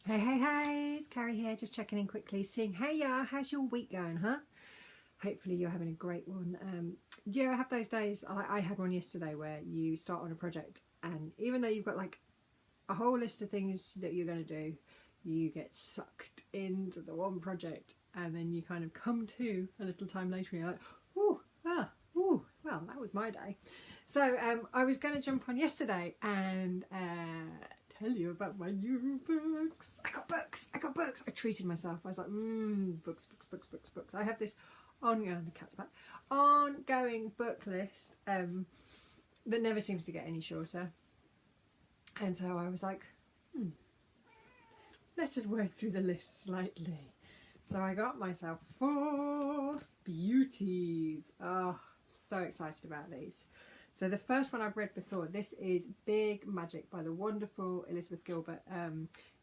Hey, hey, hey, it's Carrie here, just checking in quickly, seeing, hey, yeah, how's your week going, huh? Hopefully you're having a great one. Yeah, I have those days, I had one yesterday where you start on a project and even though you've got like a whole list of things that you're going to do, you get sucked into the one project and then you kind of come to a little time later and you're like, well, that was my day. So I was going to jump on yesterday and tell you about my new books. I got books. I treated myself. I was like, books. I have this ongoing book list that never seems to get any shorter. And so I was like, let us work through the list slightly. So I got myself 4 beauties. Oh, so excited about these. So the first one I've read before, this is Big Magic by the wonderful Elizabeth Gilbert.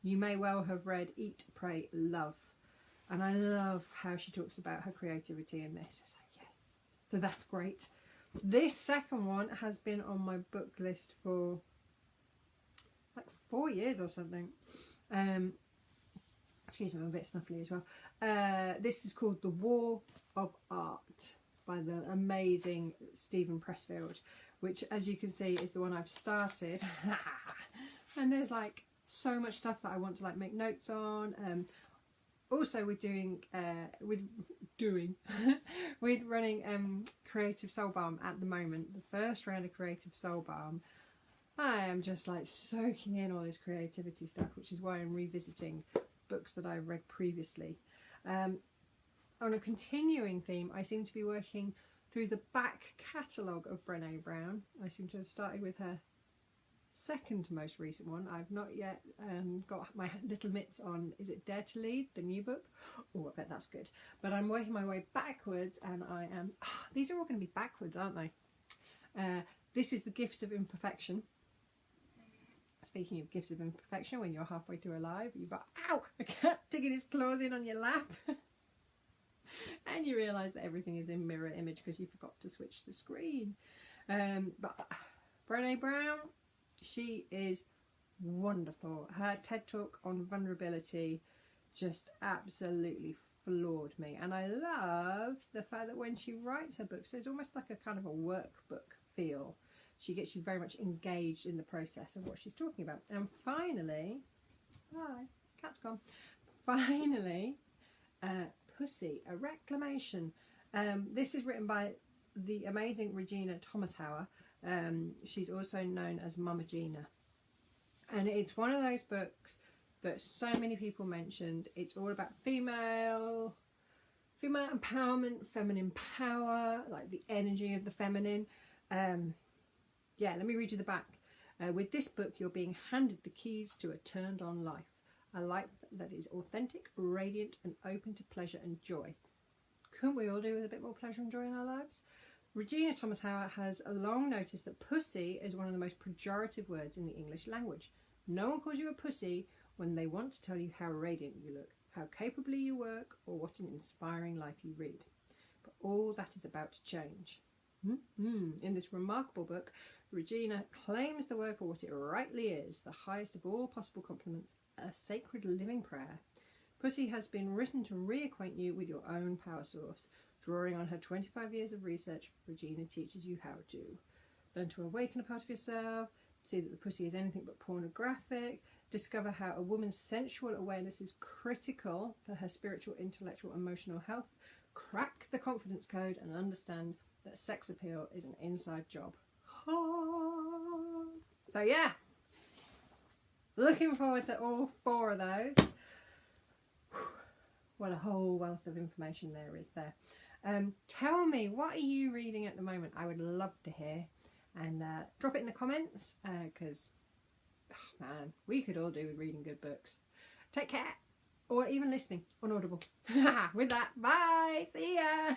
You may well have read Eat, Pray, Love. And I love how she talks about her creativity in this. It's like, yes. So that's great. This second one has been on my book list for like 4 years or something. Excuse me, I'm a bit snuffly as well. This is called The War of Art by the amazing Stephen Pressfield, which, as you can see, is the one I've started. And there's like so much stuff that I want to like make notes on. Also, we're running Creative Soul Balm at the moment. The first round of Creative Soul Balm, I am just like soaking in all this creativity stuff, which is why I'm revisiting books that I read previously. On a continuing theme, I seem to be working through the back catalogue of Brené Brown. I seem to have started with her second most recent one. I've not yet got my little mitts on, is it Dare to Lead, the new book? Oh, I bet that's good. But I'm working my way backwards and I am... these are all going to be backwards, aren't they? This is The Gifts of Imperfection. Speaking of gifts of imperfection, when you're halfway through a live, you've got, ow, a cat digging his claws in on your lap. And you realise that everything is in mirror image because you forgot to switch the screen. But Brené Brown, she is wonderful. Her TED Talk on vulnerability just absolutely floored me. And I love the fact that when she writes her books, there's almost like a kind of a workbook feel. She gets you very much engaged in the process of what she's talking about. And finally, hi, cat's gone. Finally, Pussy, a Reclamation. This is written by the amazing Regina Thomashauer. She's also known as Mama Gina. And it's one of those books that so many people mentioned. It's all about female empowerment, feminine power, like the energy of the feminine. Yeah, let me read you the back. With this book, you're being handed the keys to a turned on life. A life that is authentic, radiant and open to pleasure and joy. Couldn't we all do with a bit more pleasure and joy in our lives? Regina Thomashauer has long noticed that pussy is one of the most pejorative words in the English language. No one calls you a pussy when they want to tell you how radiant you look, how capably you work, or what an inspiring life you lead. But all that is about to change. In this remarkable book, Regina claims the word for what it rightly is, the highest of all possible compliments, a sacred living prayer. Pussy has been written to reacquaint you with your own power source. Drawing on her 25 years of research, Regina teaches you how to learn to awaken a part of yourself, see that the pussy is anything but pornographic, discover how a woman's sensual awareness is critical for her spiritual, intellectual, emotional health, crack the confidence code and understand that sex appeal is an inside job. So yeah, looking forward to all 4 of those. What a whole wealth of information there is there. Tell me, what are you reading at the moment? I would love to hear. And drop it in the comments, because, man, we could all do with reading good books. Take care. Or even listening on Audible. With that, bye. See ya.